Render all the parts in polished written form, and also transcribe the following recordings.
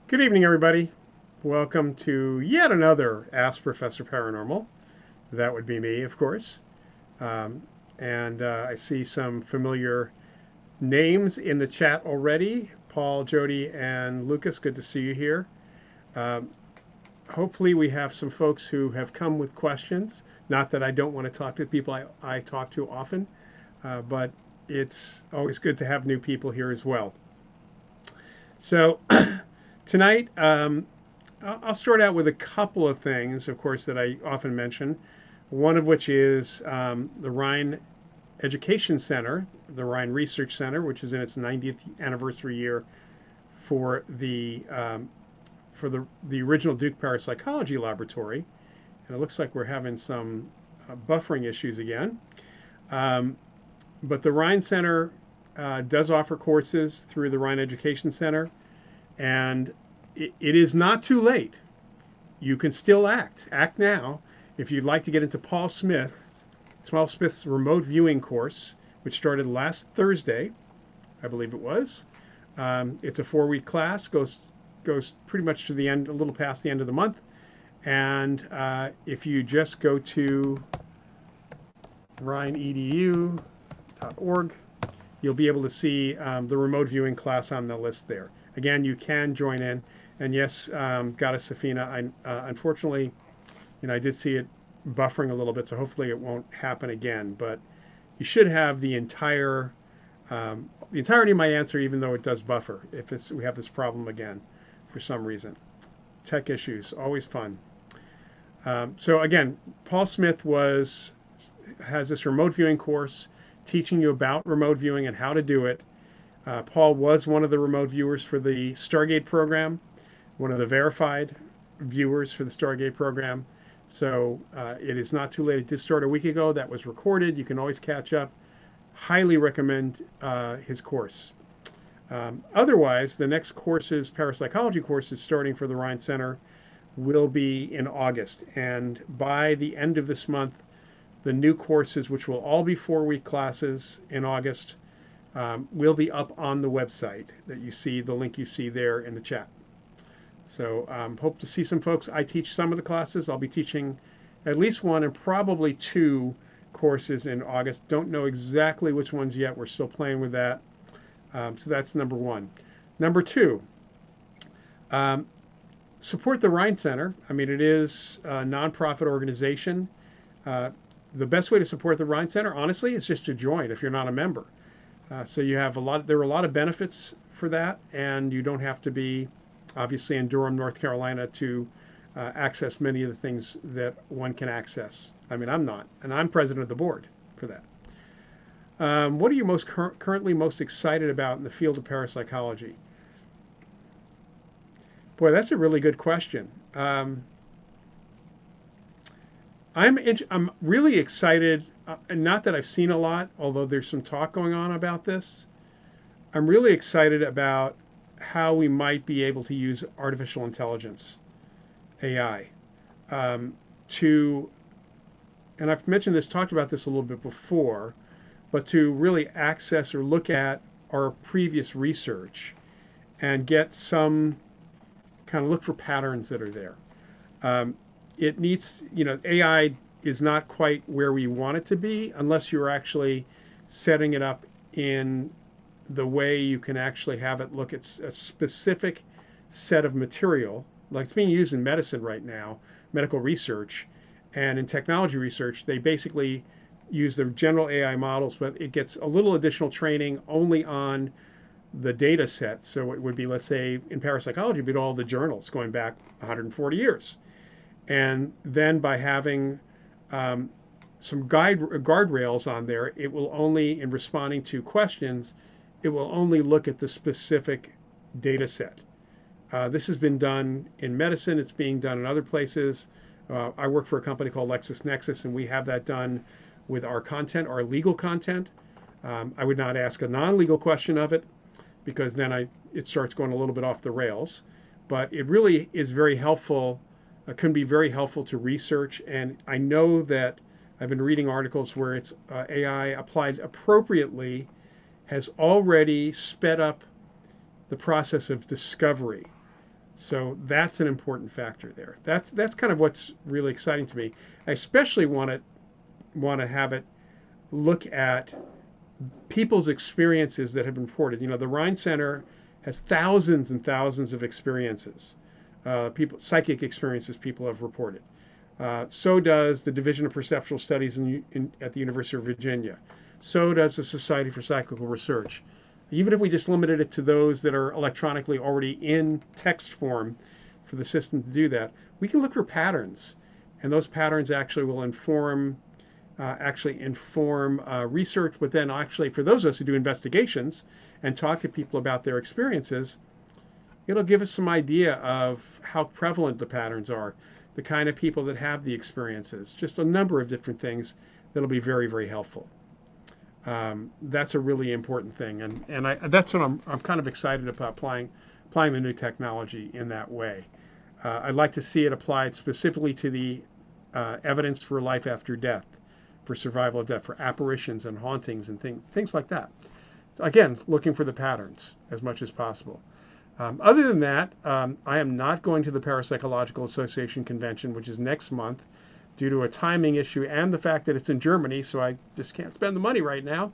Good evening, everybody. Welcome to yet another Ask Professor Paranormal. That would be me, of course. Um, and I see some familiar names in the chat already. Paul, Jody, and Lucas, good to see you here. Um, Hopefully, we have some folks who have come with questions. Not that I don't want to talk to people I talk to often, but it's always good to have new people here as well. So, tonight, I'll start out with a couple of things, of course, that I often mention. One of which is the Rhine Education Center, the Rhine Research Center, which is in its 90th anniversary year for the original Duke Parapsychology Laboratory, and it looks like we're having some buffering issues again. Um, but the Rhine Center does offer courses through the Rhine Education Center, and it is not too late. You can still act now. If you'd like to get into Paul Smith's remote viewing course, which started last Thursday, I believe it was. It's a 4-week class, goes pretty much to the end, a little past the end of the month. And if you just go to rhineedu.org, you'll be able to see the remote viewing class on the list there. Again, you can join in. And yes, Goddess Safina, unfortunately, I did see it buffering a little bit, so hopefully it won't happen again. But you should have the entirety of my answer, even though it does buffer, if we have this problem again for some reason. Tech issues, always fun. So again, Paul Smith has this remote viewing course teaching you about remote viewing and how to do it. Paul was one of the remote viewers for the Stargate program, one of the verified viewers for the Stargate program. So it is not too late. It did start a week ago. That was recorded. You can always catch up. Highly recommend his course. Otherwise, the next parapsychology courses starting for the Rhine Center will be in August. And by the end of this month, the new courses, which will all be 4-week classes in August, will be up on the website that you see, the link you see there in the chat. So hope to see some folks. I teach some of the classes. I'll be teaching at least one and probably 2 courses in August. Don't know exactly which ones yet. We're still playing with that. So that's number 1. Number 2, support the Rhine Center. I mean, it is a nonprofit organization. The best way to support the Rhine Center, honestly, is just to join if you're not a member. So you have there are a lot of benefits for that, and you don't have to be obviously in Durham, North Carolina, to access many of the things that one can access. I mean, I'm not, and I'm president of the board for that. What are you currently most excited about in the field of parapsychology? Boy, that's a really good question. I'm really excited, and not that I've seen a lot, although there's some talk going on about this. I'm really excited about how we might be able to use artificial intelligence, AI, and I've talked about this a little bit before, but to really access or look at our previous research and get some kind of look for patterns that are there. It needs, AI is not quite where we want it to be unless you're actually setting it up in the way you can actually have it look at a specific set of material, like it's being used in medicine right now, medical research, and in technology research. They basically use the general AI models, but it gets a little additional training only on the data set. So it would be, let's say, in parapsychology, it'd be all the journals going back 140 years. And then by having some guardrails on there, it will only, in responding to questions, it will only look at the specific data set. This has been done in medicine. It's being done in other places. I work for a company called LexisNexis, and we have that done with our content, our legal content. I would not ask a non-legal question of it, because then it starts going a little bit off the rails. But it really is very helpful, can be very helpful to research. And I know that I've been reading articles where it's AI applied appropriately has already sped up the process of discovery. So that's an important factor there. That's kind of what's really exciting to me. I especially want to have it look at people's experiences that have been reported. You know, the Rhine Center has thousands and thousands of experiences, psychic experiences people have reported. So does the Division of Perceptual Studies at the University of Virginia. So does the Society for Psychical Research. Even if we just limited it to those that are electronically already in text form for the system to do that, we can look for patterns. And those patterns actually will inform research, but then actually for those of us who do investigations and talk to people about their experiences, it'll give us some idea of how prevalent the patterns are, the kind of people that have the experiences, just a number of different things that'll be very, very helpful. That's a really important thing, and that's what I'm kind of excited about applying the new technology in that way. I'd like to see it applied specifically to the evidence for life after death, for survival of death, for apparitions and hauntings and things like that. So again, looking for the patterns as much as possible. Other than that, I am not going to the Parapsychological Association convention, which is next month, due to a timing issue and the fact that it's in Germany, so I just can't spend the money right now.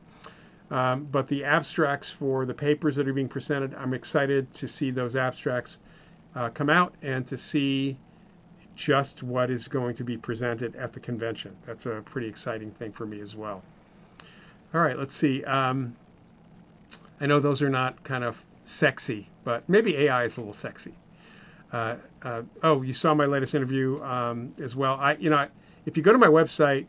But the abstracts for the papers that are being presented, I'm excited to see those abstracts come out and to see just what is going to be presented at the convention. That's a pretty exciting thing for me as well. All right, let's see. I know those are not kind of sexy, but maybe AI is a little sexy. Oh, you saw my latest interview as well. If you go to my website,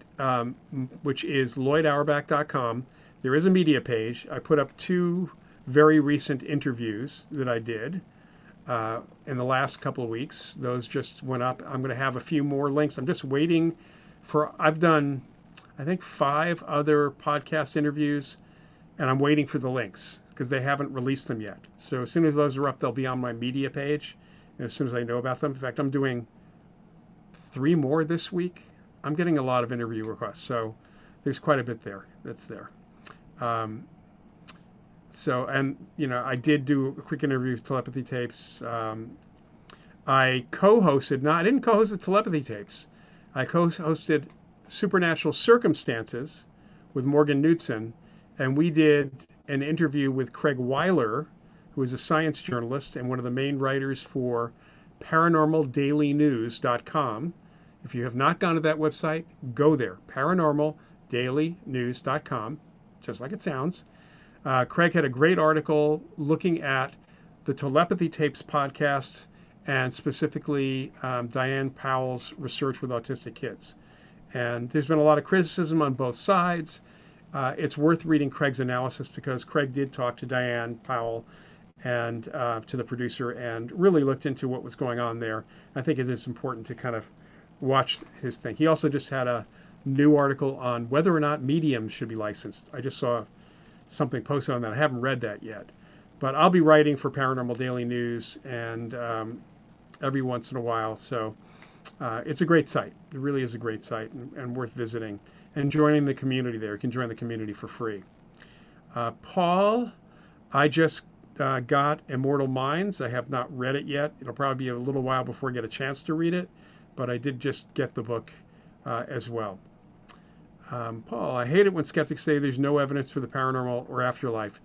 which is lloydauerbach.com, there is a media page. I put up 2 very recent interviews that I did in the last couple of weeks. Those just went up. I'm going to have a few more links. I'm just waiting I've done, I think, 5 other podcast interviews, and I'm waiting for the links because they haven't released them yet. So as soon as those are up, they'll be on my media page. And as soon as I know about them. In fact, I'm doing 3 more this week. I'm getting a lot of interview requests, so there's quite a bit that's there. I did do a quick interview with Telepathy Tapes. I didn't co-host the Telepathy Tapes. I co-hosted Supernatural Circumstances with Morgan Knudsen, and we did an interview with Craig Weiler, who is a science journalist and one of the main writers for paranormaldailynews.com. If you have not gone to that website, go there, paranormaldailynews.com, just like it sounds. Craig had a great article looking at the Telepathy Tapes podcast and specifically Diane Powell's research with autistic kids. And there's been a lot of criticism on both sides. It's worth reading Craig's analysis because Craig did talk to Diane Powell and to the producer and really looked into what was going on there. I think it is important to kind of watch his thing. He also just had a new article on whether or not mediums should be licensed. I just saw something posted on that. I haven't read that yet. But I'll be writing for Paranormal Daily News and every once in a while. So it's a great site. It really is a great site and worth visiting and joining the community there. You can join the community for free. Paul, I just got Immortal Minds. I have not read it yet. It'll probably be a little while before I get a chance to read it, but I did just get the book as well. Paul, I hate it when skeptics say there's no evidence for the paranormal or afterlife.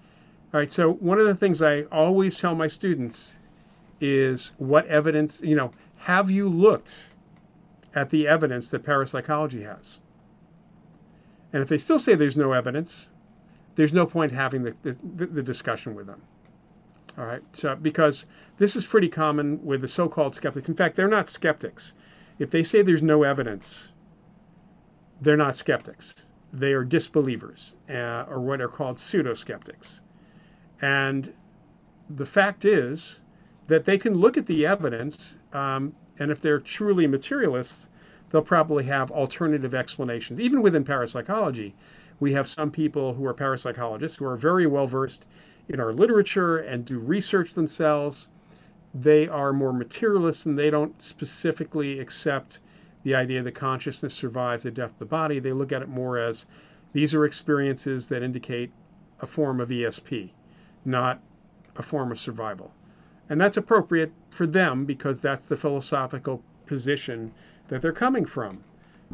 All right, so one of the things I always tell my students is what evidence, have you looked at the evidence that parapsychology has? And if they still say there's no evidence, there's no point having the discussion with them. All right, so because this is pretty common with the so-called skeptics. In fact, they're not skeptics. If they say there's no evidence, they're not skeptics. They are disbelievers, or what are called pseudo-skeptics. And the fact is that they can look at the evidence, and if they're truly materialists, they'll probably have alternative explanations. Even within parapsychology, we have some people who are parapsychologists who are very well versed in our literature and do research themselves. They are more materialists and they don't specifically accept the idea that consciousness survives the death of the body. They look at it more as these are experiences that indicate a form of ESP, not a form of survival. And that's appropriate for them because that's the philosophical position that they're coming from.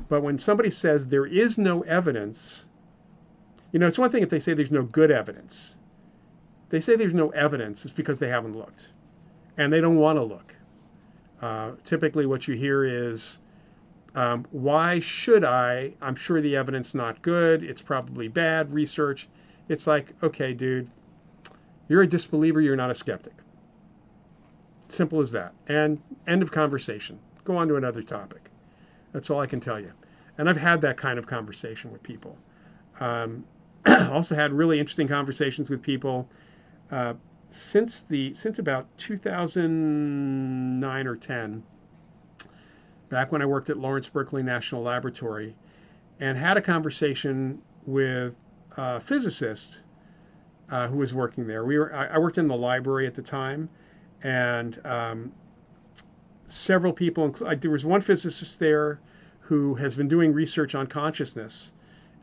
But when somebody says there is no evidence, it's one thing if they say there's no good evidence. They say there's no evidence, it's because they haven't looked. And they don't want to look. Typically what you hear is, why should I? I'm sure the evidence is not good. It's probably bad research. It's like, okay, dude, you're a disbeliever. You're not a skeptic. Simple as that. And end of conversation. Go on to another topic. That's all I can tell you. And I've had that kind of conversation with people. Also had really interesting conversations with people since about 2009 or 10, back when I worked at Lawrence Berkeley National Laboratory, and had a conversation with a physicist who was working there. I worked in the library at the time, and several people. There was one physicist there who has been doing research on consciousness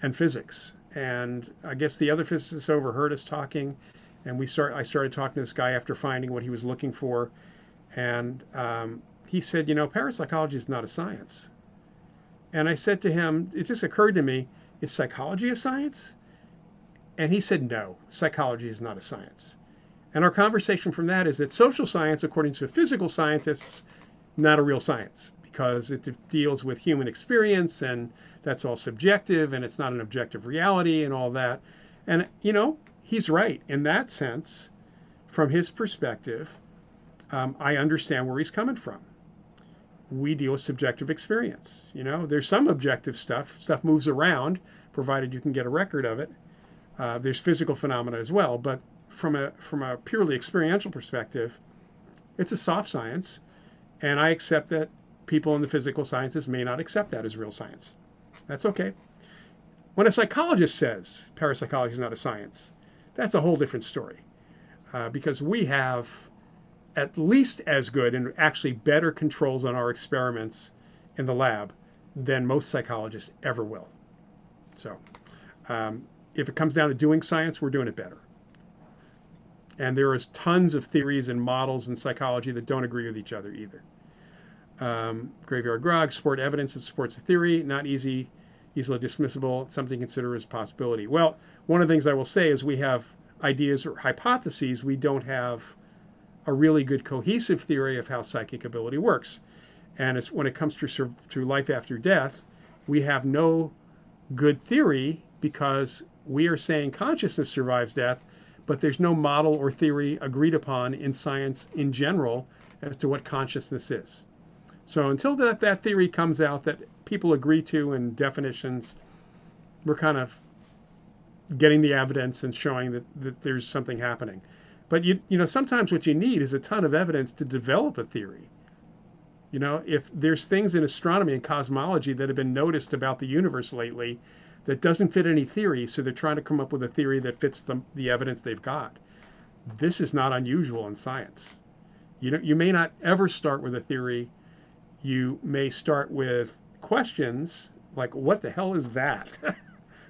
and physics, and I guess the other physicists overheard us talking, and I started talking to this guy after finding what he was looking for, and he said, parapsychology is not a science. And I said to him, it just occurred to me, is psychology a science? And he said, no, psychology is not a science. And our conversation from that is that social science, according to physical scientists, not a real science, because it deals with human experience, and that's all subjective, and it's not an objective reality and all that. And, he's right in that sense. From his perspective, I understand where he's coming from. We deal with subjective experience. There's some objective stuff. Stuff moves around, provided you can get a record of it. There's physical phenomena as well, but from a purely experiential perspective, it's a soft science, and I accept that people in the physical sciences may not accept that as real science. That's okay. When a psychologist says parapsychology is not a science, that's a whole different story, because we have at least as good and actually better controls on our experiments in the lab than most psychologists ever will. So if it comes down to doing science, we're doing it better. And there is tons of theories and models in psychology that don't agree with each other either. Graveyard grog, support evidence that supports the theory, not easily dismissible, something to consider as a possibility. Well, one of the things I will say is we have ideas or hypotheses. We don't have a really good cohesive theory of how psychic ability works. And when it comes to life after death, we have no good theory because we are saying consciousness survives death, but there's no model or theory agreed upon in science in general as to what consciousness is. So until that theory comes out that people agree to in definitions, we're kind of getting the evidence and showing that there's something happening. But sometimes what you need is a ton of evidence to develop a theory. If there's things in astronomy and cosmology that have been noticed about the universe lately that doesn't fit any theory, so they're trying to come up with a theory that fits the evidence they've got. This is not unusual in science. You may not ever start with a theory. You may start with questions like, what the hell is that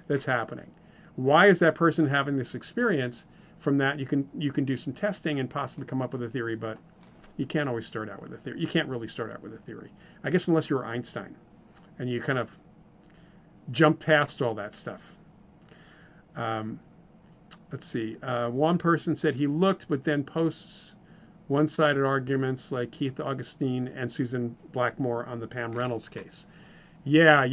that's happening? Why is that person having this experience? From that, you can do some testing and possibly come up with a theory, but you can't always start out with a theory. You can't really start out with a theory, I guess, unless you're Einstein and you kind of jump past all that stuff. Let's see. One person said he looked, but then posts one-sided arguments like Keith Augustine and Susan Blackmore on the Pam Reynolds case. Yeah,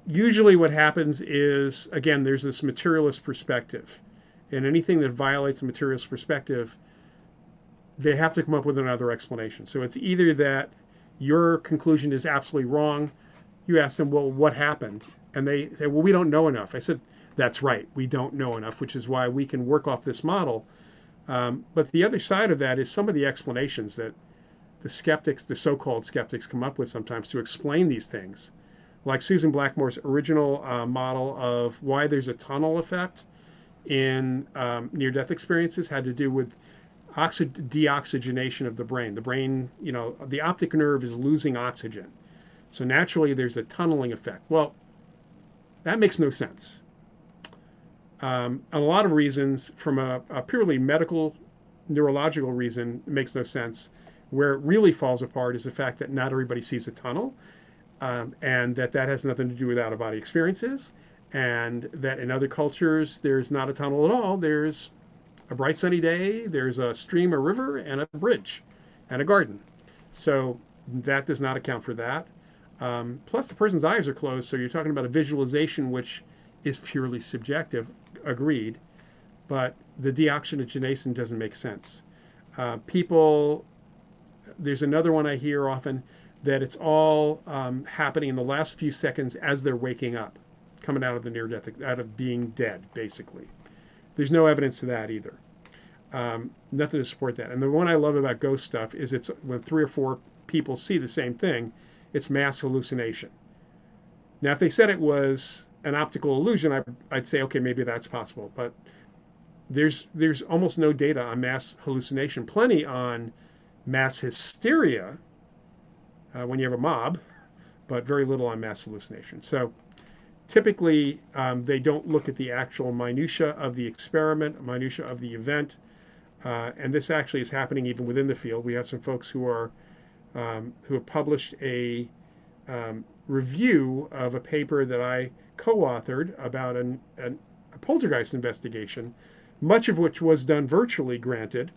usually what happens is, again, there's this materialist perspective. And anything that violates the materialist perspective, they have to come up with another explanation. So it's either that your conclusion is absolutely wrong. You ask them, well, what happened? And they say, well, we don't know enough. I said, that's right. We don't know enough, which is why we can work off this model. But the other side of that is some of the explanations that the skeptics, the so-called skeptics, come up with sometimes to explain these things. Like Susan Blackmore's original model of why there's a tunnel effect in near-death experiences had to do with deoxygenation of the brain. The brain, the optic nerve is losing oxygen. So naturally there's a tunneling effect. Well, that makes no sense. A lot of reasons, from a purely medical, neurological reason, it makes no sense. Where it really falls apart is the fact that not everybody sees a tunnel, and that has nothing to do with out-of-body experiences, and that in other cultures there's not a tunnel at all. There's a bright sunny day, there's a stream, a river, and a bridge, and a garden. So that does not account for that. Plus, the person's eyes are closed, so you're talking about a visualization which is purely subjective. Agreed, but the deoxygenation doesn't make sense. People, there's another one I hear often, that it's all happening in the last few seconds as they're waking up, coming out of the near death, out of being dead, basically. There's no evidence to that either. Nothing to support that. And the one I love about ghost stuff is it's when 3 or 4 people see the same thing, it's mass hallucination. Now, if they said it was an optical illusion, I'd say, okay, maybe that's possible. But there's almost no data on mass hallucination. Plenty on mass hysteria when you have a mob, but very little on mass hallucination. So typically, they don't look at the actual minutia of the experiment, minutia of the event. And this actually is happening even within the field. We have some folks who have published a review of a paper that I co-authored about a poltergeist investigation, much of which was done virtually, granted,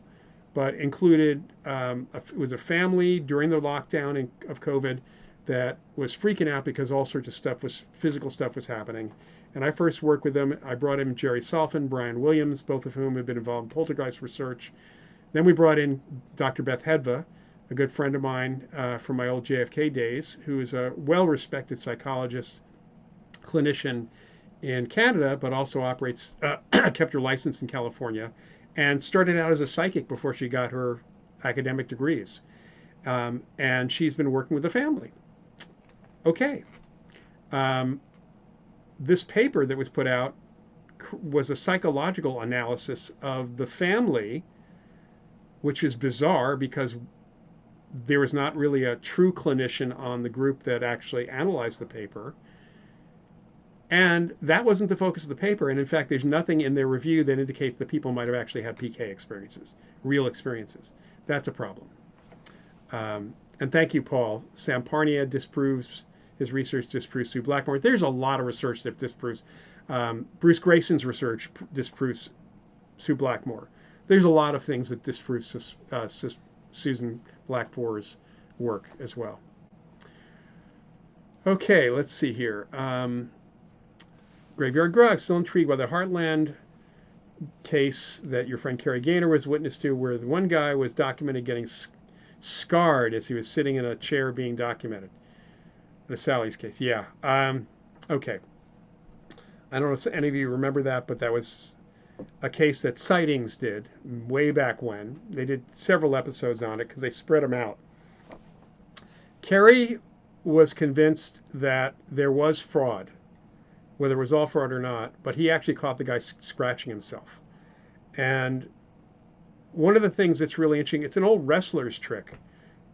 but included it was a family during the lockdown of COVID that was freaking out because all sorts of physical stuff was happening. And I first worked with them. I brought in Jerry Salfin, Brian Williams, both of whom have been involved in poltergeist research. Then we brought in Dr. Beth Hedva, a good friend of mine from my old JFK days, who is a well-respected psychologist, clinician in Canada, but also operates, kept her license in California, and started out as a psychic before she got her academic degrees. And she's been working with the family. Okay. This paper that was put out was a psychological analysis of the family, which is bizarre because there was not really a true clinician on the group that actually analyzed the paper. And that wasn't the focus of the paper. And in fact, there's nothing in their review that indicates that people might have actually had PK experiences, real experiences. That's a problem. And thank you, Paul. Sam Parnia disproves, his research disproves Sue Blackmore. There's a lot of research that disproves. Bruce Grayson's research disproves Sue Blackmore. There's a lot of things that disprove Susan Blackmore's work as well. Okay, let's see here. Graveyard Grog, still intrigued by the Heartland case that your friend Kerry Gaynor was witness to, where the one guy was documented getting scarred as he was sitting in a chair being documented. The Sally's case, yeah. Okay. I don't know if any of you remember that, but that was a case that Sightings did way back when. They did several episodes on it because they spread them out. Kerry was convinced that there was fraud, whether it was all fraud or not, but he actually caught the guy scratching himself. And one of the things that's really interesting, it's an old wrestler's trick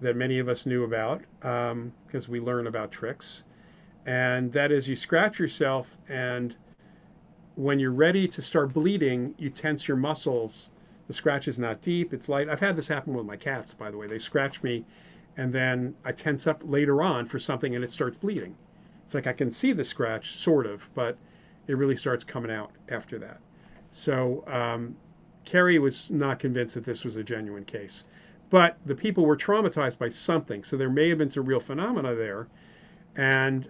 that many of us knew about because we learn about tricks. And that is you scratch yourself, and when you're ready to start bleeding, you tense your muscles. The scratch is not deep, it's light. I've had this happen with my cats, by the way. They scratch me, and then I tense up later on for something, and it starts bleeding. It's like I can see the scratch, sort of, but it really starts coming out after that. So Kerry was not convinced that this was a genuine case. But the people were traumatized by something, so there may have been some real phenomena there. And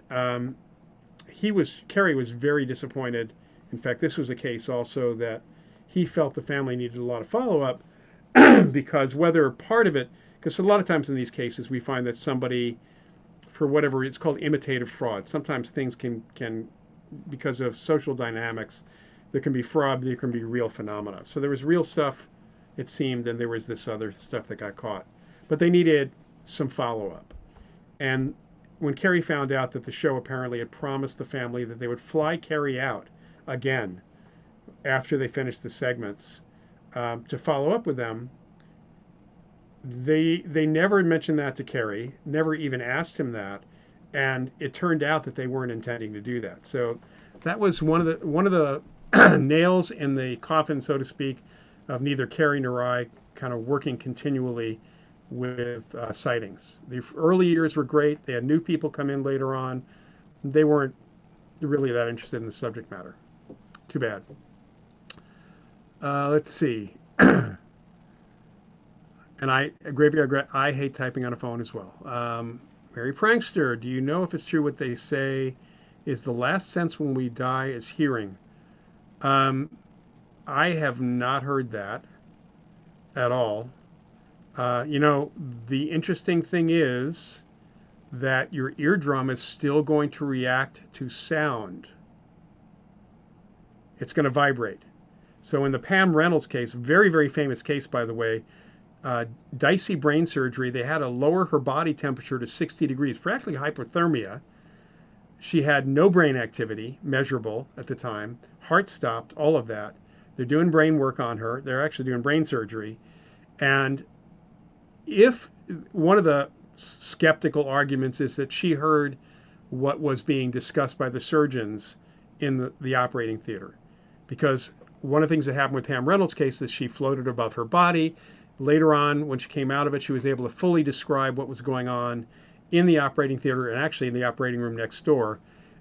Kerry was very disappointed. In fact, this was a case also that he felt the family needed a lot of follow-up because whether part of it, because a lot of times in these cases we find that somebody, for whatever, it's called imitative fraud. Sometimes things can because of social dynamics, there can be fraud, there can be real phenomena. So there was real stuff, it seemed, and there was this other stuff that got caught. But they needed some follow-up. And when Kerry found out that the show apparently had promised the family that they would fly Kerry out again after they finished the segments to follow up with them, they never mentioned that to Kerry, never even asked him that, and it turned out that they weren't intending to do that. So that was one of the nails in the coffin, so to speak, of neither Carrie nor I kind of working continually with sightings. The early years were great. They had new people come in later on. They weren't really that interested in the subject matter. Too bad. Let's see. And I hate typing on a phone as well. Mary Prankster, do you know if it's true what they say is the last sense when we die is hearing? Um, I have not heard that at all. You know, the interesting thing is that your eardrum is still going to react to sound. It's going to vibrate. So in the Pam Reynolds case, very, very famous case, by the way, dicey brain surgery, they had to lower her body temperature to 60 degrees, practically hypothermia. She had no brain activity, measurable at the time, heart stopped, all of that. They're doing brain work on her. They're actually doing brain surgery. And if one of the skeptical arguments is that she heard what was being discussed by the surgeons in the operating theater, because one of the things that happened with Pam Reynolds' case is she floated above her body. Later on, when she came out of it, she was able to fully describe what was going on in the operating theater and actually in the operating room next door.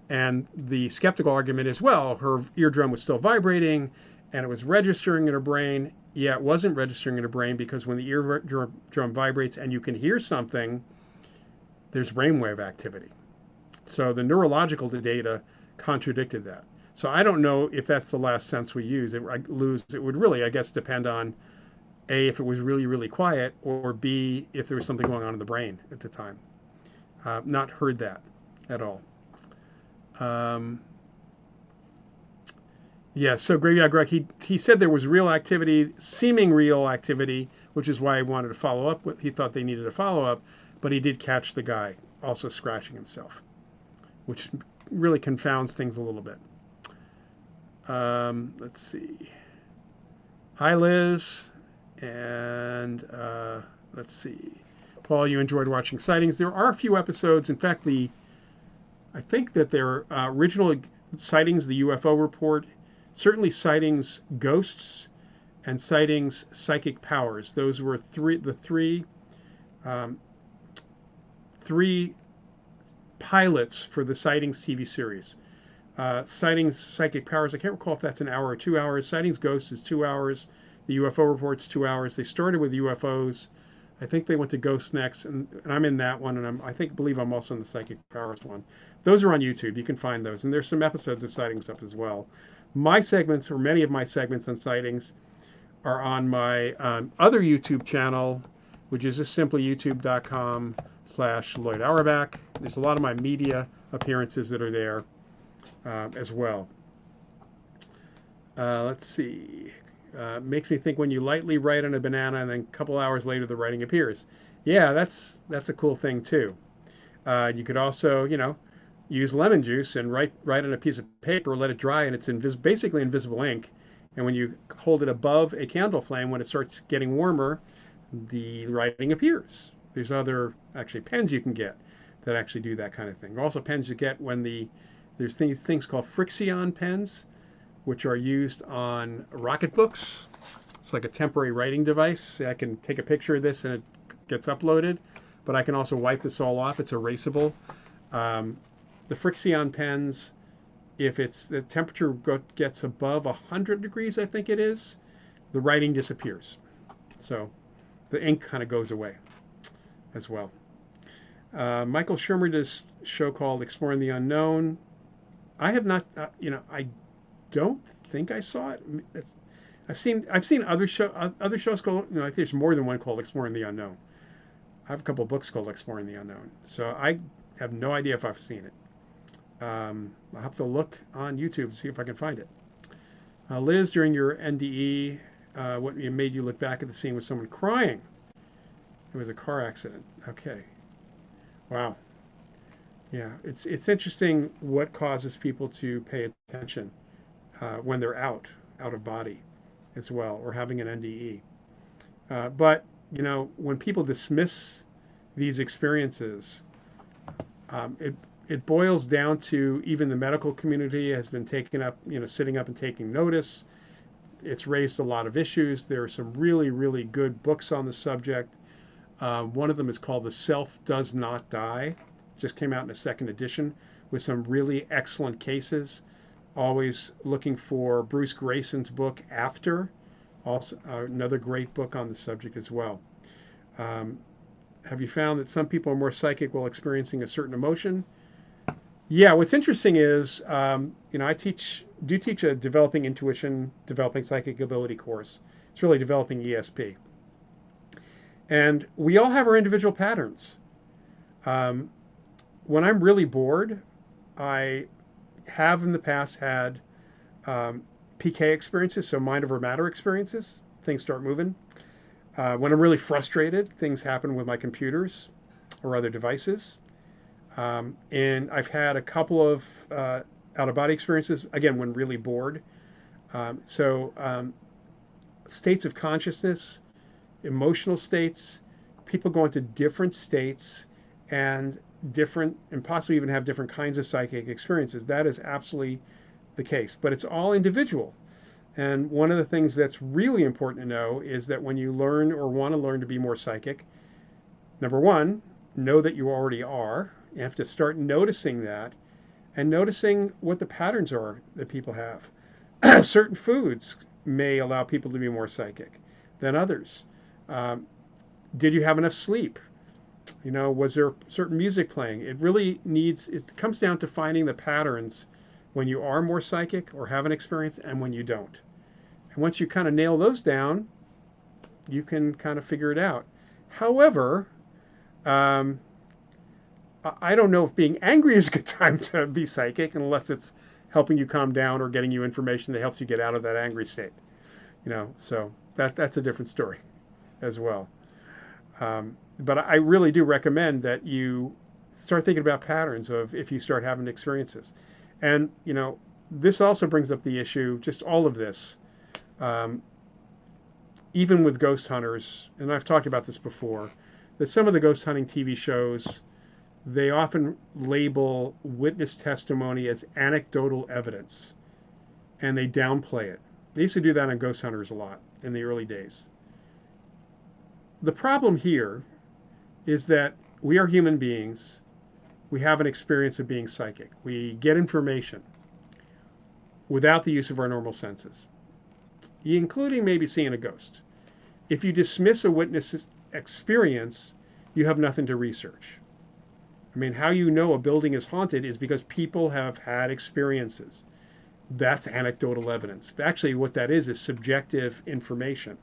And the skeptical argument is, well, her eardrum was still vibrating and it was registering in her brain. Yeah, it wasn't registering in her brain because when the eardrum vibrates and you can hear something, there's brainwave activity. So the neurological data contradicted that. So I don't know if that's the last sense we use. It would really, I guess, depend on A, if it was really, really quiet, or B, if there was something going on in the brain at the time. Not heard that at all. Yeah, so Graveyard Greg, he said there was real activity, seeming real activity, which is why he wanted to follow up. He thought they needed a follow-up, but he did catch the guy also scratching himself, which really confounds things a little bit. Let's see. Hi, Liz. And let's see. Paul, you enjoyed watching Sightings. There are a few episodes. In fact, I think that their original Sightings, the UFO report, certainly Sightings Ghosts and Sightings Psychic Powers. Those were three pilots for the Sightings TV series. Sightings Psychic Powers, I can't recall if that's an hour or 2 hours. Sightings Ghosts is 2 hours. The UFO report's 2 hours. They started with UFOs. I think they went to Ghosts next, and I'm in that one, and I believe I'm also in the Psychic Powers one. Those are on YouTube. You can find those, and there's some episodes of Sightings up as well. My segments, or many of my segments on Sightings, are on my other YouTube channel, which is just simply youtube.com/Lloyd Auerbach. There's a lot of my media appearances that are there as well. Let's see. Makes me think when you lightly write on a banana and then a couple hours later the writing appears. Yeah, that's a cool thing too. You could also, use lemon juice and write on a piece of paper, let it dry, and it's basically invisible ink. And when you hold it above a candle flame, when it starts getting warmer, the writing appears. There's other actually pens you can get that actually do that kind of thing. Also pens you get when there's things called Frixion pens, which are used on rocket books. It's like a temporary writing device. I can take a picture of this and it gets uploaded, but I can also wipe this all off. It's erasable. The Frixion pens, if the temperature gets above 100 degrees, I think it is, the writing disappears. So the ink kind of goes away as well. Michael Shermer does a show called Exploring the Unknown. I have not, I don't think I saw it. I've seen other shows called, I think there's more than one called Exploring the Unknown. I have a couple of books called Exploring the Unknown, so I have no idea if I've seen it. I'll have to look on YouTube to see if I can find it. Liz, during your NDE, what made you look back at the scene with someone crying? It was a car accident. Okay. Wow. Yeah, it's interesting what causes people to pay attention when they're out of body as well, or having an NDE. But when people dismiss these experiences, it boils down to even the medical community has been taking up, sitting up and taking notice. It's raised a lot of issues. There are some really, really good books on the subject. One of them is called The Self Does Not Die. Just came out in a second edition with some really excellent cases. Always looking for Bruce Grayson's book, After, also another great book on the subject as well. Have you found that some people are more psychic while experiencing a certain emotion? Yeah, what's interesting is, I do teach a developing intuition, developing psychic ability course. It's really developing ESP. And we all have our individual patterns. When I'm really bored, I have in the past had PK experiences, so mind over matter experiences. Things start moving. When I'm really frustrated, things happen with my computers or other devices. And I've had a couple of out-of-body experiences, again, when really bored. States of consciousness, emotional states, people go into different states and possibly even have different kinds of psychic experiences. That is absolutely the case, but it's all individual. And one of the things that's really important to know is that when you learn or want to learn to be more psychic, number one, know that you already are. You have to start noticing that and noticing what the patterns are that people have. Certain foods may allow people to be more psychic than others. Did you have enough sleep? Was there certain music playing? It comes down to finding the patterns when you are more psychic or have an experience and when you don't. And once you kind of nail those down, you can kind of figure it out. However, I don't know if being angry is a good time to be psychic unless it's helping you calm down or getting you information that helps you get out of that angry state. So that's a different story as well. But I really do recommend that you start thinking about patterns of if you start having experiences. And, this also brings up the issue, just all of this, even with ghost hunters, and I've talked about this before, that some of the ghost hunting TV shows, they often label witness testimony as anecdotal evidence, and they downplay it. They used to do that on ghost hunters a lot in the early days. The problem here is that we are human beings. We have an experience of being psychic. We get information without the use of our normal senses, including maybe seeing a ghost. If you dismiss a witness experience, you have nothing to research. How you know a building is haunted is because people have had experiences. That's anecdotal evidence. Actually, what that is subjective information.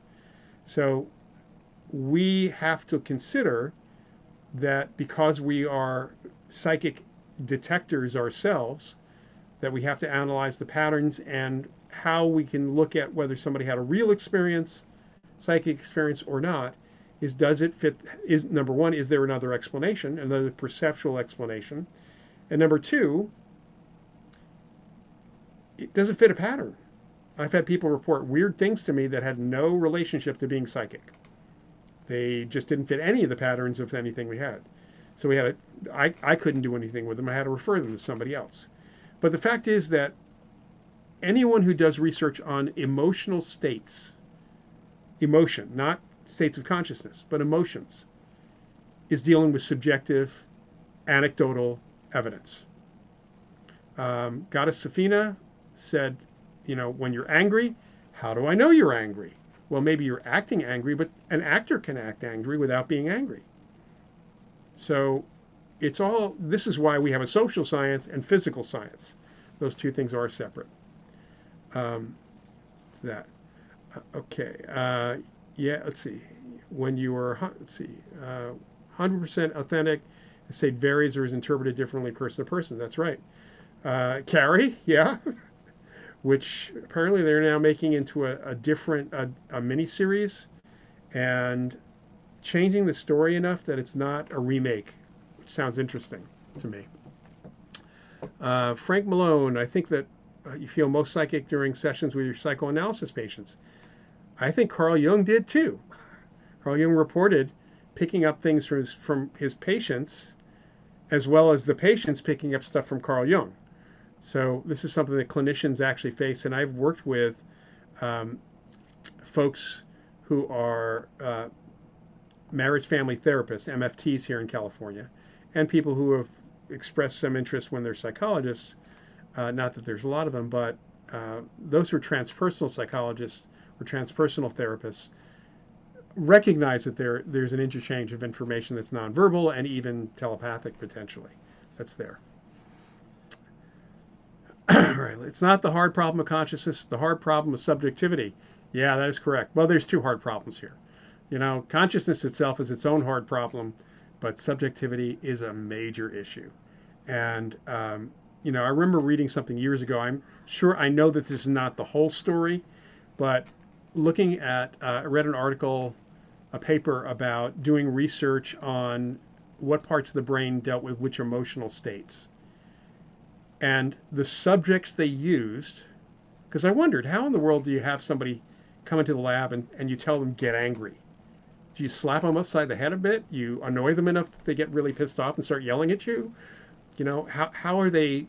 So we have to consider that because we are psychic detectors ourselves, that we have to analyze the patterns and how we can look at whether somebody had a real experience, psychic experience or not, does it fit, number one, is there another explanation, another perceptual explanation? And number two, does it fit a pattern? I've had people report weird things to me that had no relationship to being psychic. They just didn't fit any of the patterns of anything we had. So I couldn't do anything with them. I had to refer them to somebody else. But the fact is that anyone who does research on emotional states, emotion, not states of consciousness, but emotions, is dealing with subjective, anecdotal evidence. Goddess Safina said, when you're angry, how do I know you're angry? Well, maybe you're acting angry, but an actor can act angry without being angry. So this is why we have a social science and physical science. Those two things are separate. Okay. Let's see. When you are, 100% authentic, the state varies or is interpreted differently person to person. That's right. Carrie, yeah. Which apparently they're now making into a different mini-series and changing the story enough that it's not a remake, which sounds interesting to me. Frank Malone, I think that you feel most psychic during sessions with your psychoanalysis patients. I think Carl Jung did too. Carl Jung reported picking up things from his patients as well as the patients picking up stuff from Carl Jung. So this is something that clinicians actually face, and I've worked with um, folks who are marriage family therapists, MFTs here in California, and people who have expressed some interest when they're psychologists. Not that there's a lot of them, but those who are transpersonal psychologists or transpersonal therapists recognize that there's an interchange of information that's nonverbal and even telepathic potentially that's there. Right. It's not the hard problem of consciousness, the hard problem of subjectivity. Yeah, that is correct. Well, there's two hard problems here. Consciousness itself is its own hard problem, but subjectivity is a major issue. And, I remember reading something years ago. I know that this is not the whole story, but looking at, I read an article, a paper about doing research on what parts of the brain dealt with which emotional states. And the subjects they used, because I wondered, how in the world do you have somebody come into the lab and you tell them get angry? Do you slap them upside the head a bit? You annoy them enough that they get really pissed off and start yelling at you? How are they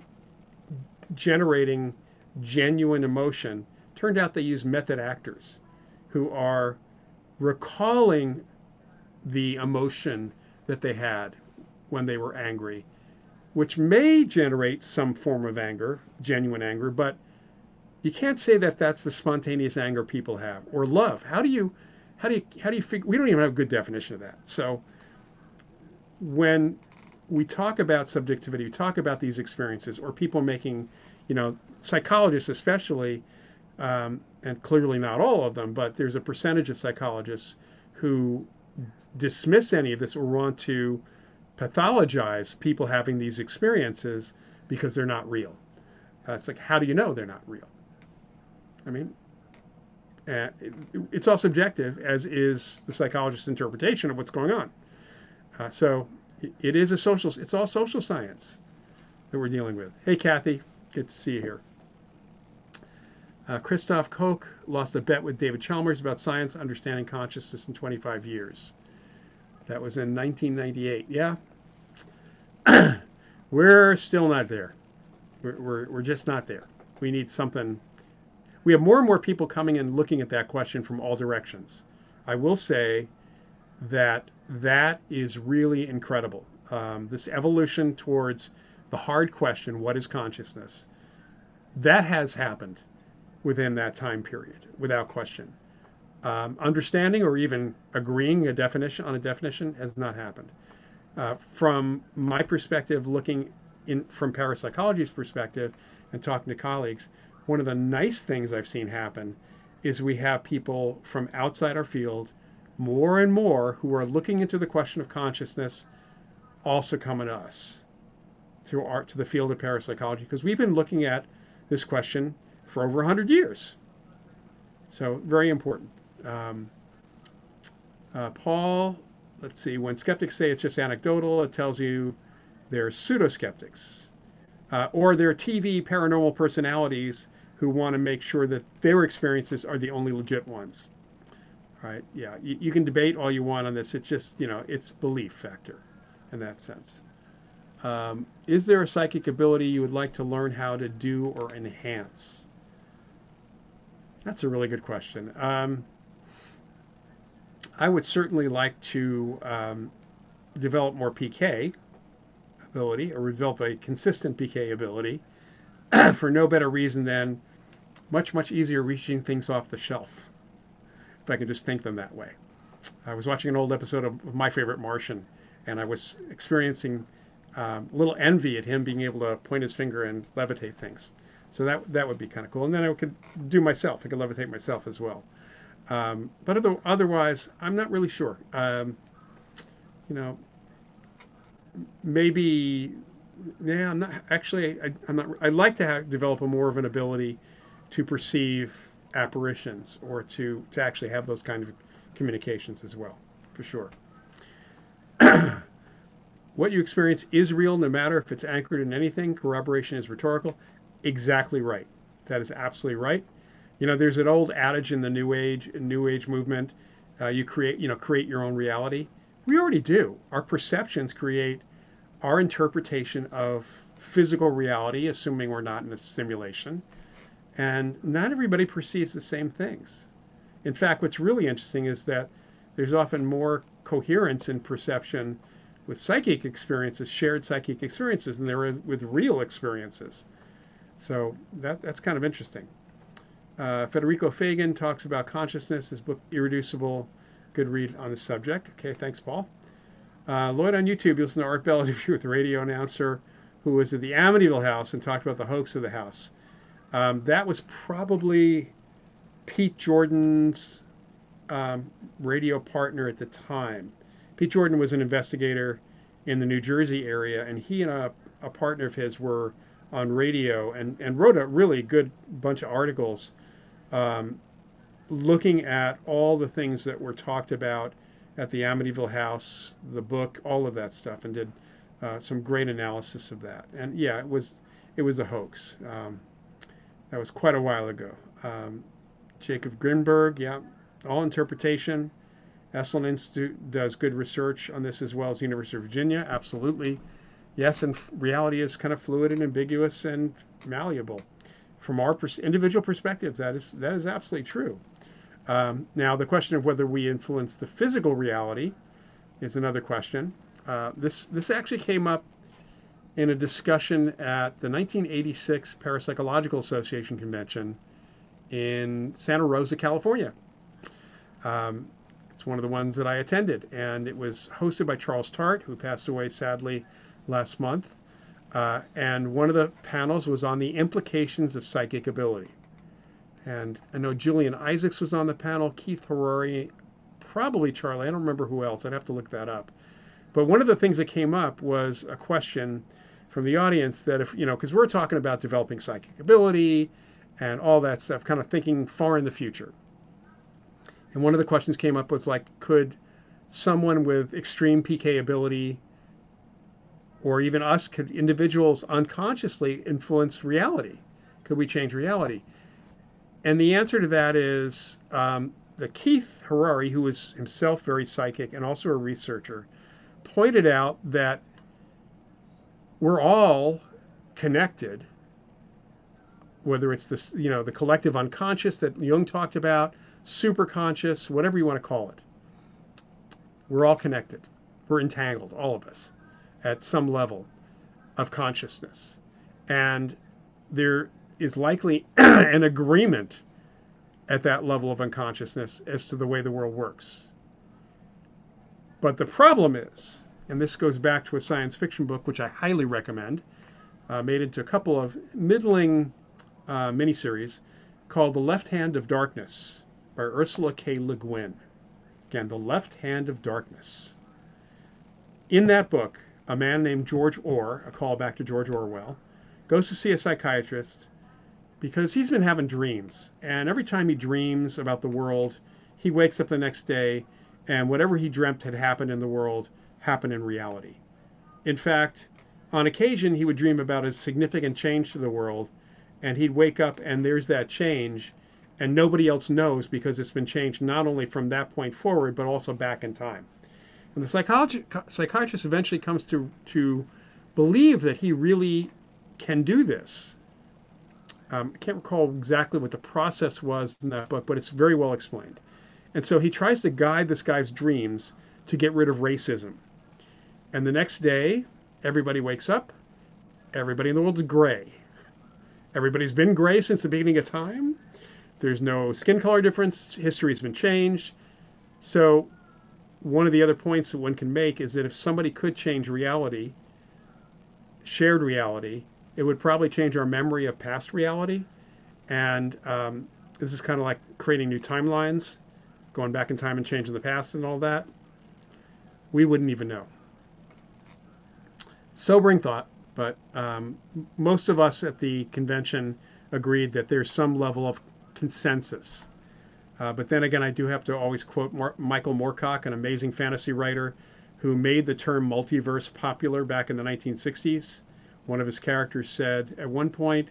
generating genuine emotion? Turned out they use method actors who are recalling the emotion that they had when they were angry, which may generate some form of anger, genuine anger, but you can't say that that's the spontaneous anger people have or love. How do you figure? We don't even have a good definition of that. So when we talk about subjectivity, we talk about these experiences, or people making, psychologists especially, and clearly not all of them, but there's a percentage of psychologists who dismiss any of this or want to pathologize people having these experiences because they're not real. It's like, how do you know they're not real? I mean, it's all subjective, as is the psychologist's interpretation of what's going on. So it's all social science that we're dealing with. Hey, Kathy, good to see you here. Christoph Koch lost a bet with David Chalmers about science understanding consciousness in 25 years. That was in 1998. Yeah. We're still not there. We're just not there. We need something. We have more and more people coming and looking at that question from all directions. I will say that is really incredible. This evolution towards the hard question, what is consciousness? That has happened within that time period, without question. Understanding or even agreeing on a definition has not happened. From my perspective, looking from parapsychology's perspective and talking to colleagues, one of the nice things I've seen happen is we have people from outside our field, more and more, who are looking into the question of consciousness, also coming to us to the field of parapsychology, because we've been looking at this question for over 100 years. So very important. Paul, let's see, when skeptics say it's just anecdotal, it tells you they're pseudo-skeptics. Or they're TV paranormal personalities who want to make sure that their experiences are the only legit ones. All right, yeah, you can debate all you want on this. It's just, it's belief factor in that sense. Is there a psychic ability you would like to learn how to do or enhance? That's a really good question. I would certainly like to develop more PK ability, or develop a consistent PK ability, for no better reason than much easier reaching things off the shelf, if I can just think them that way. I was watching an old episode of My Favorite Martian, and I was experiencing a little envy at him being able to point his finger and levitate things. So that would be kind of cool. And then I could do myself. I could levitate myself as well. But otherwise, I'm not really sure. Maybe, yeah, I'm not actually. I'm not. I'd like to develop more of an ability to perceive apparitions, or to actually have those kind of communications as well, for sure. What you experience is real, no matter if it's anchored in anything. Corroboration is rhetorical. Exactly right. That is absolutely right. There's an old adage in the New Age movement. You create your own reality. We already do. Our perceptions create our interpretation of physical reality, assuming we're not in a simulation. And not everybody perceives the same things. In fact, what's really interesting is that there's often more coherence in perception with psychic experiences, shared psychic experiences, than there is with real experiences. So that's kind of interesting. Federico Fagan talks about consciousness, his book Irreducible, good read on the subject. Okay, thanks, Paul. Lloyd on YouTube, you listen to Art Bell interview with the radio announcer who was at the Amityville house and talked about the hoax of the house. That was probably Pete Jordan's radio partner at the time. Pete Jordan was an investigator in the New Jersey area, and he and a partner of his were on radio and wrote a really good bunch of articles looking at all the things that were talked about at the Amityville house, the book, all of that stuff, and did some great analysis of that. And yeah, it was a hoax. That was quite a while ago. Jacob Grinberg, yeah, all interpretation. Esalen Institute does good research on this as well as the University of Virginia. Absolutely. Yes, and reality is kind of fluid and ambiguous and malleable. From our individual perspectives, that is absolutely true. Now, the question of whether we influence the physical reality is another question. This actually came up in a discussion at the 1986 Parapsychological Association convention in Santa Rosa, California. It's one of the ones that I attended, and it was hosted by Charles Tart, who passed away sadly last month. And one of the panels was on the implications of psychic ability. And I know Julian Isaacs was on the panel, Keith Harari, probably Charlie. I don't remember who else. I'd have to look that up. But one of the things that came up was a question from the audience that if, because we're talking about developing psychic ability and all that stuff, kind of thinking far in the future. And one of the questions came up was like, could someone with extreme PK ability, or even us, could individuals unconsciously influence reality? Could we change reality? And the answer to that is the Keith Harari, who was himself very psychic and also a researcher, pointed out that we're all connected, whether it's this, the collective unconscious that Jung talked about, superconscious, whatever you want to call it. We're all connected. We're entangled, all of us, at some level of consciousness. And there is likely an agreement at that level of unconsciousness as to the way the world works. But the problem is, and this goes back to a science fiction book, which I highly recommend, made into a couple of middling miniseries, called The Left Hand of Darkness by Ursula K. Le Guin. Again, The Left Hand of Darkness. In that book, a man named George Orr, a callback to George Orwell, goes to see a psychiatrist because he's been having dreams. And every time he dreams about the world, he wakes up the next day and whatever he dreamt had happened in the world happened in reality. In fact, on occasion, he would dream about a significant change to the world, and he'd wake up and there's that change, and nobody else knows because it's been changed not only from that point forward, but also back in time. And the psychiatrist eventually comes to believe that he really can do this. I can't recall exactly what the process was in that book, but it's very well explained. And so he tries to guide this guy's dreams to get rid of racism. And the next day, everybody wakes up. Everybody in the world's gray. Everybody's been gray since the beginning of time. There's no skin color difference. History's been changed. So one of the other points that one can make is that if somebody could change reality, shared reality, it would probably change our memory of past reality. And this is kind of like creating new timelines, going back in time and changing the past and all that. We wouldn't even know. Sobering thought, but most of us at the convention agreed that there's some level of consensus. But then again, I do have to always quote Michael Moorcock, an amazing fantasy writer who made the term multiverse popular back in the 1960s. One of his characters said, at one point,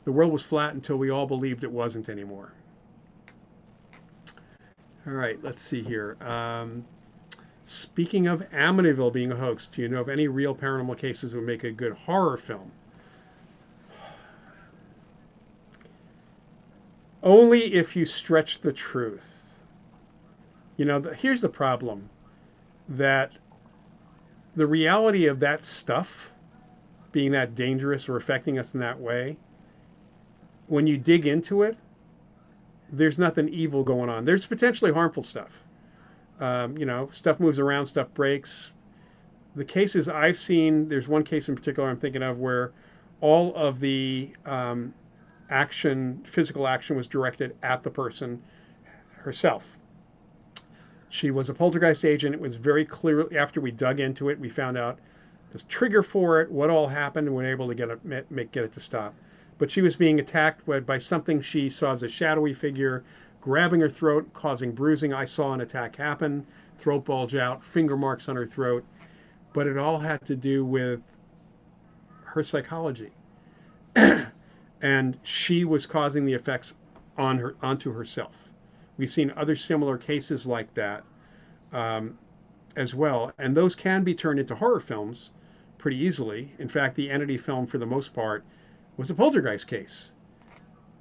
the world was flat until we all believed it wasn't anymore. All right, let's see here. Speaking of Amityville being a hoax, do you know of any real paranormal cases that would make a good horror film? Only if you stretch the truth. You know, here's the problem, that the reality of that stuff being that dangerous or affecting us in that way, when you dig into it, there's nothing evil going on. There's potentially harmful stuff. You know, stuff moves around, stuff breaks. The cases I've seen, there's one case in particular I'm thinking of where all of the physical action was directed at the person herself. She was a poltergeist agent. It was very clear after we dug into it, we found out the trigger for it, what all happened, and we were able to get it to stop. But she was being attacked by something she saw as a shadowy figure, grabbing her throat, causing bruising. I saw an attack happen, throat bulge out, finger marks on her throat. But it all had to do with her psychology. And she was causing the effects onto herself. We've seen other similar cases like that as well. And those can be turned into horror films pretty easily. In fact, the Entity film, for the most part, was a poltergeist case.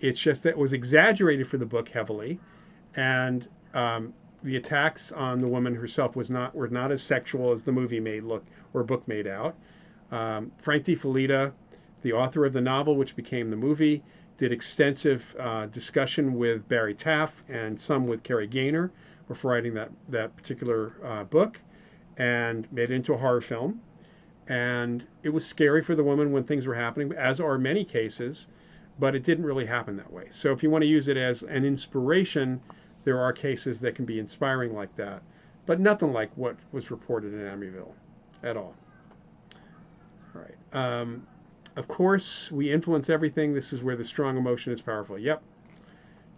It's just that it was exaggerated for the book heavily, and the attacks on the woman herself were not as sexual as the movie made look or book made out. Frank DiFelita, the author of the novel, which became the movie, did extensive discussion with Barry Taff and some with Carrie Gaynor for writing that particular book, and made it into a horror film. And it was scary for the woman when things were happening, as are many cases, but it didn't really happen that way. So if you want to use it as an inspiration, there are cases that can be inspiring like that, but nothing like what was reported in Amityville at all. All right. Of course, we influence everything. This is where the strong emotion is powerful. Yep.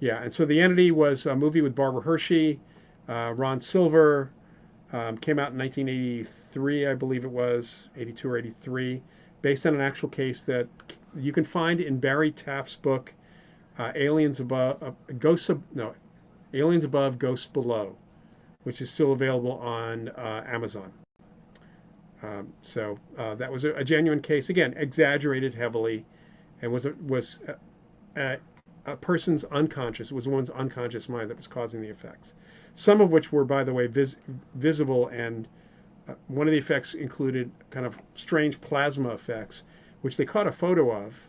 Yeah. And so The Entity was a movie with Barbara Hershey, Ron Silver, came out in 1983, I believe it was, 82 or 83, based on an actual case that you can find in Barry Taff's book, Aliens Above, Ghosts Below, which is still available on Amazon. So that was a genuine case, again, exaggerated heavily, and was a person's unconscious, it was one's unconscious mind that was causing the effects. Some of which were, by the way, visible, and one of the effects included kind of strange plasma effects, which they caught a photo of,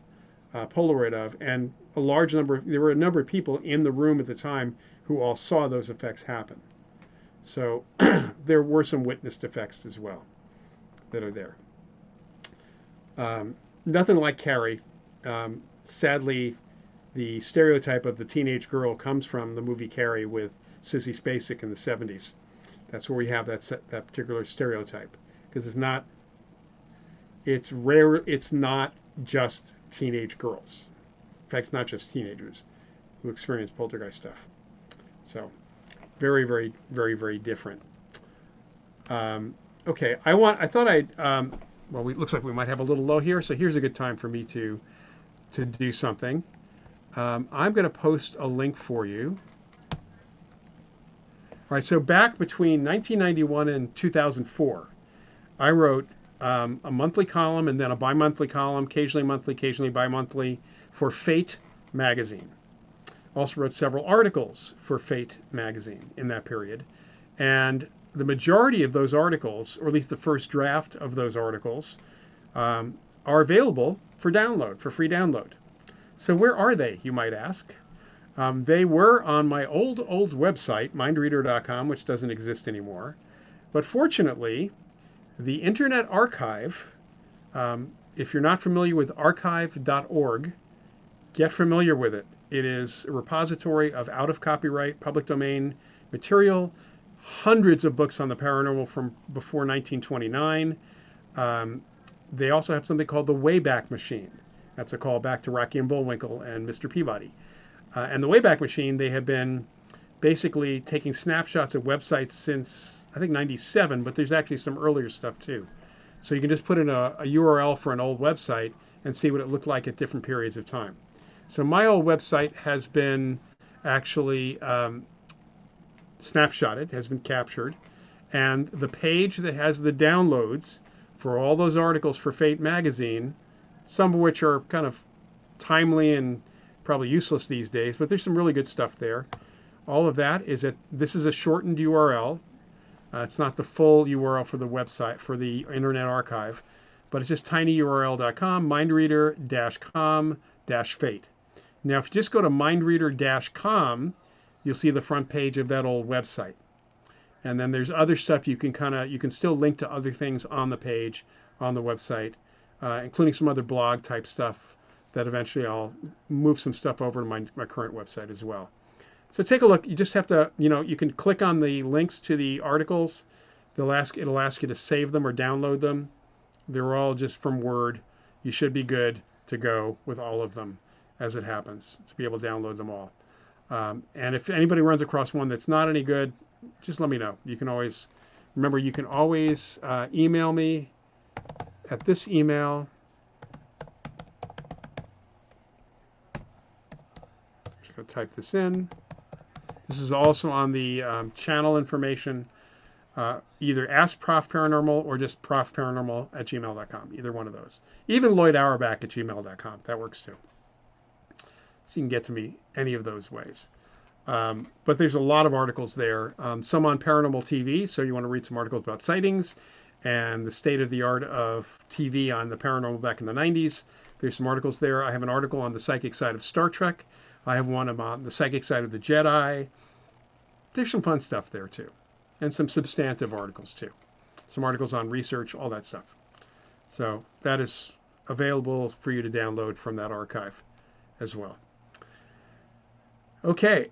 Polaroid of, and there were a number of people in the room at the time who all saw those effects happen. So there were some witnessed effects as well that are there. Nothing like Carrie. Sadly, the stereotype of the teenage girl comes from the movie Carrie with Sissy Spacek in the 70s. That's where we have that particular stereotype, because it's rare. It's not just teenage girls. In fact, it's not just teenagers who experience poltergeist stuff. So very, very, very, very different. Okay, well, it looks like we might have a little low here, so here's a good time for me to do something. I'm going to post a link for you. All right, so back between 1991 and 2004, I wrote a monthly column and then a bi-monthly column, occasionally monthly, occasionally bi-monthly, for Fate magazine. Also wrote several articles for Fate magazine in that period. And the majority of those articles, or at least the first draft of those articles, are available for download, for free download. So where are they, you might ask? They were on my old website, mindreader.com, which doesn't exist anymore. But fortunately, the Internet Archive, if you're not familiar with archive.org, get familiar with it. It is a repository of out-of-copyright, public domain material, hundreds of books on the paranormal from before 1929. They also have something called the Wayback Machine. That's a call back to Rocky and Bullwinkle and Mr. Peabody. And the Wayback Machine, they have been basically taking snapshots of websites since, I think, 97, but there's actually some earlier stuff too. So you can just put in a URL for an old website and see what it looked like at different periods of time. So my old website has been actually snapshotted, has been captured, And the page that has the downloads for all those articles for Fate magazine, some of which are kind of timely and probably useless these days, but there's some really good stuff there. All of that is at, this is a shortened URL. It's not the full URL for the website, for the Internet Archive, but it's just tinyurl.com, mindreader-com-fate. Now, if you just go to mindreader-com, you'll see the front page of that old website. And then there's other stuff you can still link to other things on the page, on the website, including some other blog type stuff that eventually I'll move some stuff over to my current website as well. So take a look. You just have to, you can click on the links to the articles. It'll ask you to save them or download them. They're all just from Word. You should be good to go with all of them as it happens, to be able to download them all. And if anybody runs across one that's not any good, just let me know. You can always email me at this email. Just going to type this in. This is also on the channel information. Either Ask Prof Paranormal or just profparanormal@gmail.com. Either one of those. Even Lloyd Auerbach at gmail.com. That works too. So you can get to me any of those ways. But there's a lot of articles there. Some on Paranormal TV. So you want to read some articles about sightings and the state of the art of TV on the paranormal back in the 90s. There's some articles there. I have an article on the psychic side of Star Trek. I have one on the psychic side of the Jedi. There's some fun stuff there too. And some substantive articles too. Some articles on research, all that stuff. So that is available for you to download from that archive as well. Okay.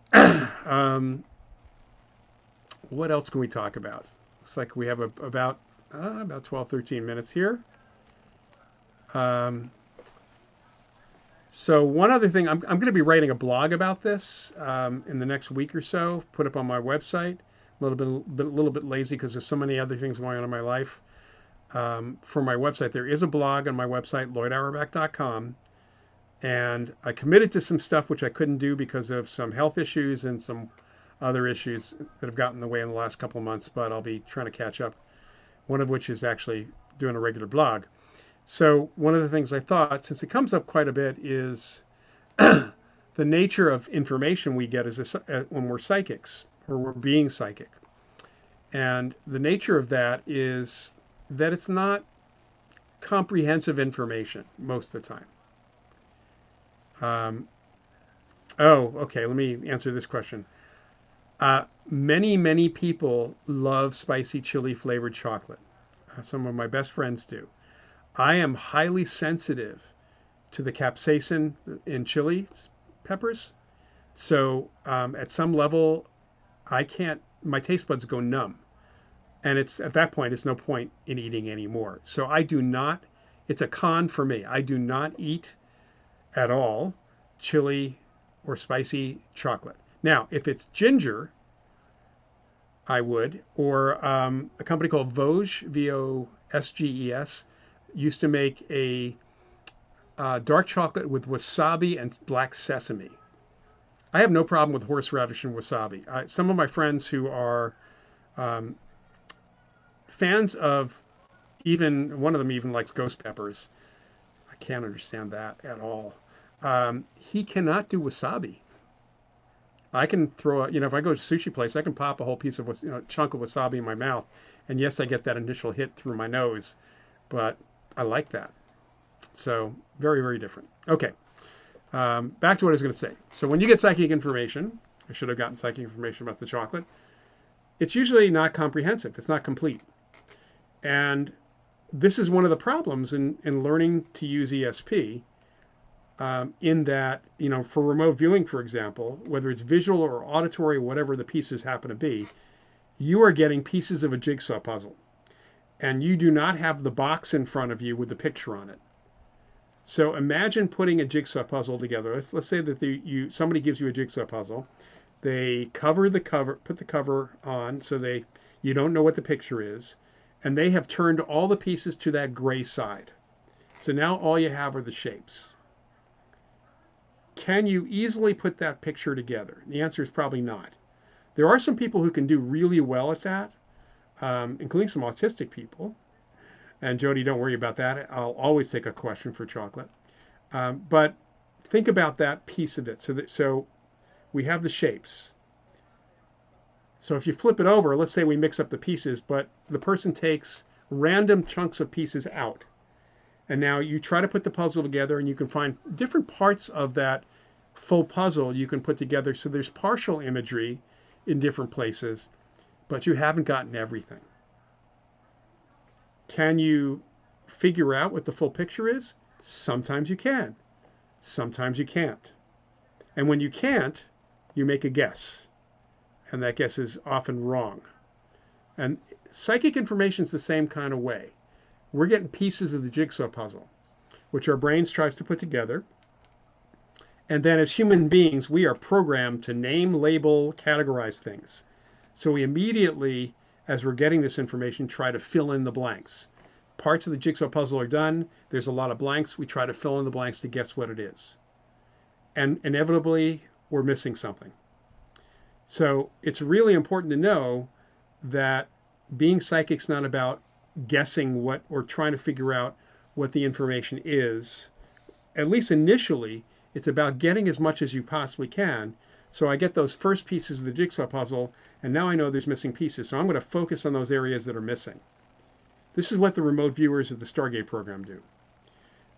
What else can we talk about? Looks like we have about 12, 13 minutes here. So one other thing, I'm going to be writing a blog about this in the next week or so, put up on my website. A little bit lazy because there's so many other things going on in my life. For my website, there is a blog on my website, lloydauerbach.com. And I committed to some stuff which I couldn't do because of some health issues and some other issues that have gotten in the way in the last couple of months, but I'll be trying to catch up. One of which is actually doing a regular blog. So one of the things I thought, since it comes up quite a bit, is the nature of information we get when we're psychics or we're being psychic. And the nature of that is that it's not comprehensive information most of the time. Okay, let me answer this question. Many people love spicy chili flavored chocolate. Some of my best friends do. I am highly sensitive to the capsaicin in chili peppers. So at some level, my taste buds go numb. And at that point, it's no point in eating anymore. So it's a con for me. I do not eat at all chili or spicy chocolate. Now, if it's ginger, I would, or a company called Vosges, Vosges, used to make a dark chocolate with wasabi and black sesame. I have no problem with horseradish and wasabi. Some of my friends who are fans of, even one of them even likes ghost peppers. I can't understand that at all. He cannot do wasabi. I can throw if I go to a sushi place, I can pop a whole piece of chunk of wasabi in my mouth, and yes, I get that initial hit through my nose, but I like that. So very, very different. Okay, back to what I was going to say. So when you get psychic information, I should have gotten psychic information about the chocolate. It's usually not comprehensive. It's not complete, and this is one of the problems in learning to use ESP. In that, for remote viewing, for example, whether it's visual or auditory, whatever the pieces happen to be, you are getting pieces of a jigsaw puzzle. And you do not have the box in front of you with the picture on it. So imagine putting a jigsaw puzzle together. Let's say that somebody gives you a jigsaw puzzle. They put the cover on so you don't know what the picture is. And they have turned all the pieces to that gray side. So now all you have are the shapes. Can you easily put that picture together? The answer is probably not. There are some people who can do really well at that. including some autistic people. And Jody, don't worry about that. I'll always take a question for chocolate. But think about that piece of it. So we have the shapes. So if you flip it over, let's say we mix up the pieces, but the person takes random chunks of pieces out. And now you try to put the puzzle together, and you can find different parts of that full puzzle you can put together. So there's partial imagery in different places, but you haven't gotten everything. Can you figure out what the full picture is? Sometimes you can. Sometimes you can't. And when you can't, you make a guess. And that guess is often wrong. And psychic information is the same kind of way. We're getting pieces of the jigsaw puzzle, which our brains tries to put together. And then as human beings, we are programmed to name, label, categorize things. So we immediately, as we're getting this information, try to fill in the blanks. Parts of the jigsaw puzzle are done. There's a lot of blanks. We try to fill in the blanks to guess what it is. And inevitably, we're missing something. So it's really important to know that being psychic's not about guessing what or trying to figure out what the information is. At least initially, it's about getting as much as you possibly can. So I get those first pieces of the jigsaw puzzle, and now I know there's missing pieces. So I'm going to focus on those areas that are missing. This is what the remote viewers of the Stargate program do.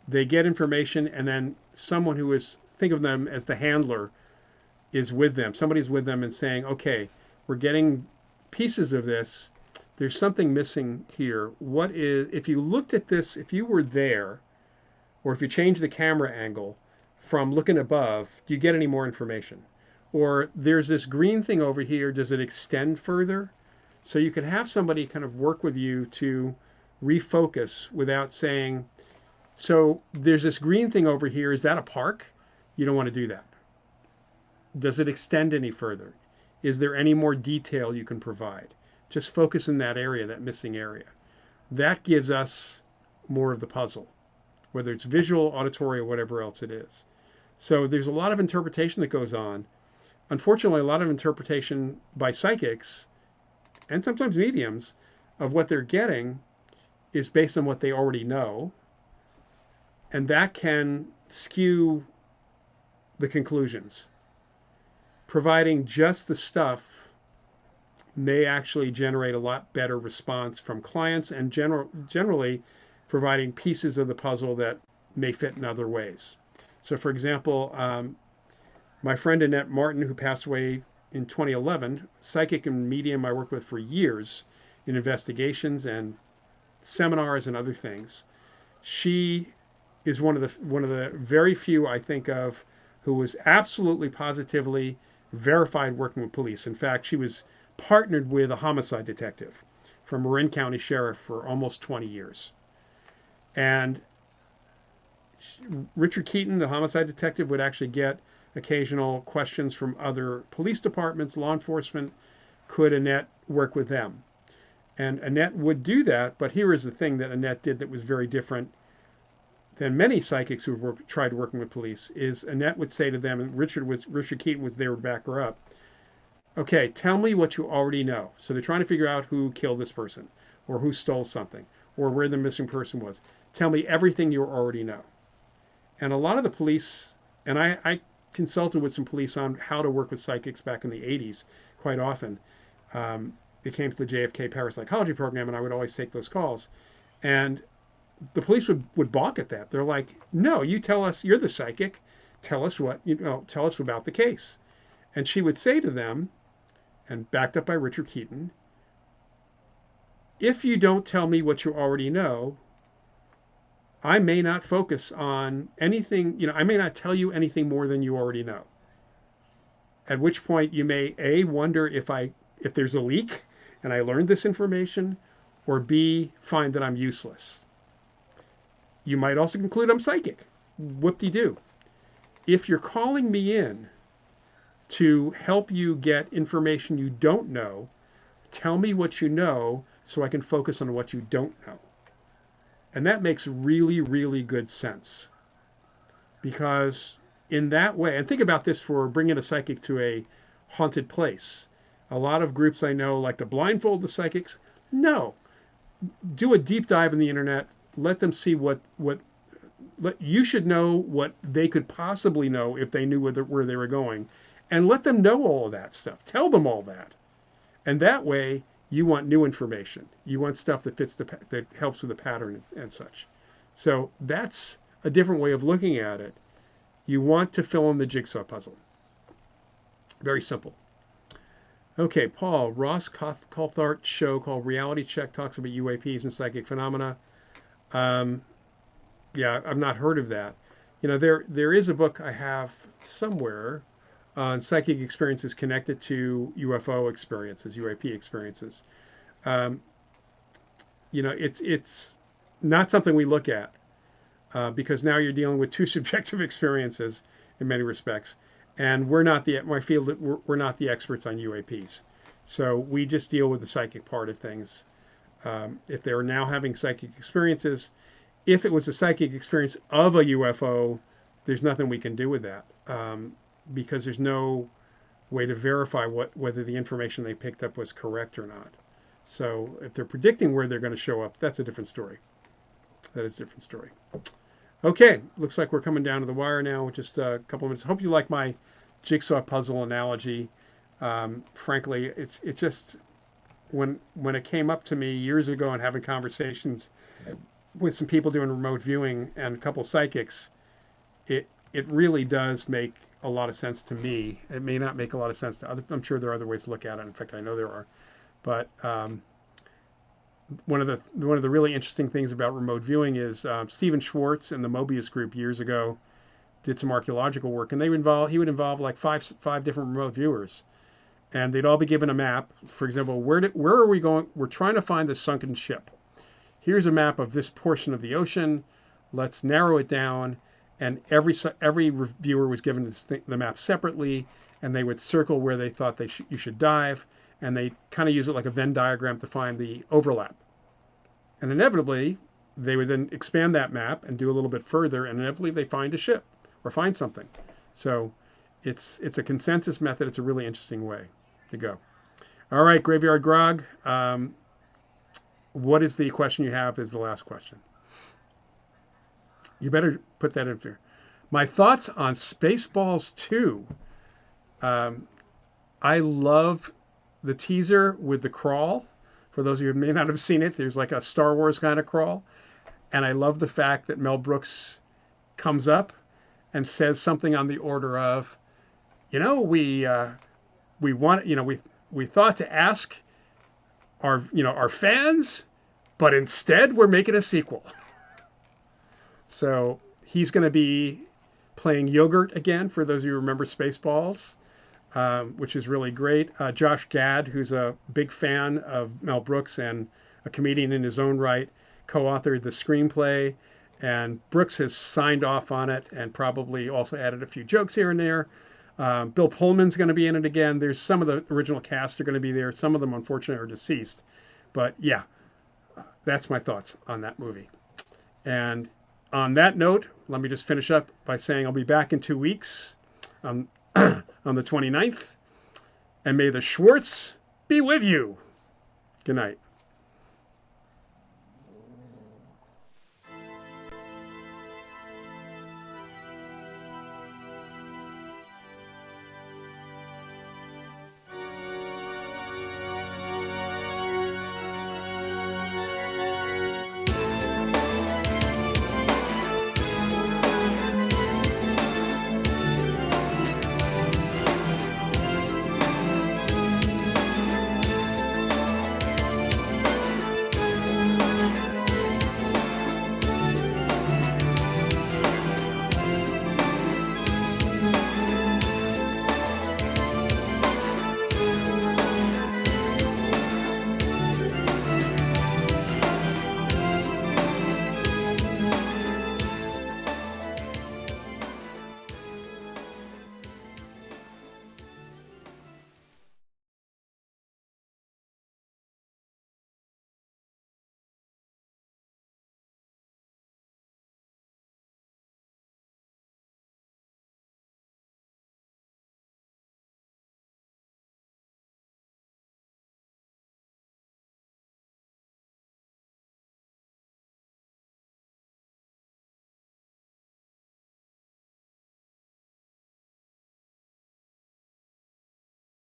They get information, and then someone who is, think of them as the handler, is with them. Somebody's with them and saying, okay, we're getting pieces of this. There's something missing here. What is, if you looked at this, if you were there, or if you change the camera angle from looking above, do you get any more information? Or there's this green thing over here, does it extend further? So you could have somebody kind of work with you to refocus without saying, so there's this green thing over here, is that a park? You don't want to do that. Does it extend any further? Is there any more detail you can provide? Just focus in that area, that missing area. That gives us more of the puzzle, whether it's visual, auditory, or whatever else it is. So there's a lot of interpretation that goes on. Unfortunately, a lot of interpretation by psychics and sometimes mediums of what they're getting is based on what they already know. And that can skew the conclusions. Providing just the stuff may actually generate a lot better response from clients, and generally providing pieces of the puzzle that may fit in other ways. So for example, my friend Annette Martin, who passed away in 2011, psychic and medium I worked with for years in investigations and seminars and other things. She is one of the very few I think of who was absolutely positively verified working with police. In fact, she was partnered with a homicide detective from Marin County Sheriff for almost 20 years. And Richard Keaton, the homicide detective, would actually get occasional questions from other police departments, law enforcement. Could Annette work with them? And Annette would do that, but here is the thing that Annette did that was very different than many psychics who tried working with police, is Annette would say to them, and Richard Keaton was there to back her up, okay, tell me what you already know. So they're trying to figure out who killed this person, or who stole something, or where the missing person was. Tell me everything you already know. And a lot of the police, and I consulted with some police on how to work with psychics back in the 80s quite often. It came to the JFK parapsychology program, and I would always take those calls. And the police would balk at that. They're like, no, you tell us, you're the psychic. Tell us tell us about the case. And she would say to them, and backed up by Richard Keaton, if you don't tell me what you already know, I may not focus on anything, I may not tell you anything more than you already know. At which point you may A, wonder if there's a leak and I learned this information, or B, find that I'm useless. You might also conclude I'm psychic. Whoop-de-doo. If you're calling me in to help you get information you don't know, tell me what you know so I can focus on what you don't know. And that makes really, really good sense. Because in that way, and think about this for bringing a psychic to a haunted place. A lot of groups I know like to blindfold the psychics, No. Do a deep dive in the internet. Let them see you should know what they could possibly know if they knew where they were going, and let them know all of that stuff. Tell them all that, and that way you want new information. You want stuff that that helps with the pattern and such. So that's a different way of looking at it. You want to fill in the jigsaw puzzle. Very simple. Okay, Paul, Ross Coulthart show called Reality Check talks about UAPs and psychic phenomena. Um, yeah, I've not heard of that. There is a book I have somewhere on psychic experiences connected to UFO experiences, UAP experiences. Um, it's not something we look at because now you're dealing with two subjective experiences in many respects, and we're not my field. We're not the experts on UAPs, so we just deal with the psychic part of things. If they're now having psychic experiences, if it was a psychic experience of a UFO, there's nothing we can do with that because there's no way to verify whether the information they picked up was correct or not. So if they're predicting where they're going to show up, that's a different story. That is a different story. Okay, looks like we're coming down to the wire now. Just a couple of minutes. Hope you like my jigsaw puzzle analogy. Frankly, it's just when it came up to me years ago and having conversations with some people doing remote viewing and a couple psychics, it really does make a lot of sense to me. It may not make a lot of sense to others. I'm sure there are other ways to look at it. In fact, I know there are. But one of the really interesting things about remote viewing is Stephen Schwartz and the Mobius group years ago did some archaeological work, and he would involve like five different remote viewers, and they'd all be given a map. For example, where are we going? We're trying to find the sunken ship. Here's a map of this portion of the ocean. Let's narrow it down. And every viewer was given the map separately, and they would circle where they thought you should dive, and they kind of use it like a Venn diagram to find the overlap. And inevitably, they would then expand that map and do a little bit further, and inevitably they find a ship or find something. So it's a consensus method. It's a really interesting way to go. All right, Graveyard Grog. What is the question you have is the last question. You better put that in there. My thoughts on Spaceballs 2. I love the teaser with the crawl. For those of you who may not have seen it, there's like a Star Wars kind of crawl. And I love the fact that Mel Brooks comes up and says something on the order of, we thought to ask our fans, but instead we're making a sequel. So he's going to be playing Yogurt again, for those of you who remember Spaceballs, which is really great. Josh Gad, who's a big fan of Mel Brooks and a comedian in his own right, co-authored the screenplay, and Brooks has signed off on it and probably also added a few jokes here and there. Bill Pullman's going to be in it again. There's some of the original cast are going to be there. Some of them, unfortunately, are deceased. But yeah, that's my thoughts on that movie. And on that note, let me just finish up by saying I'll be back in 2 weeks on the 29th. And may the Schwartz be with you. Good night.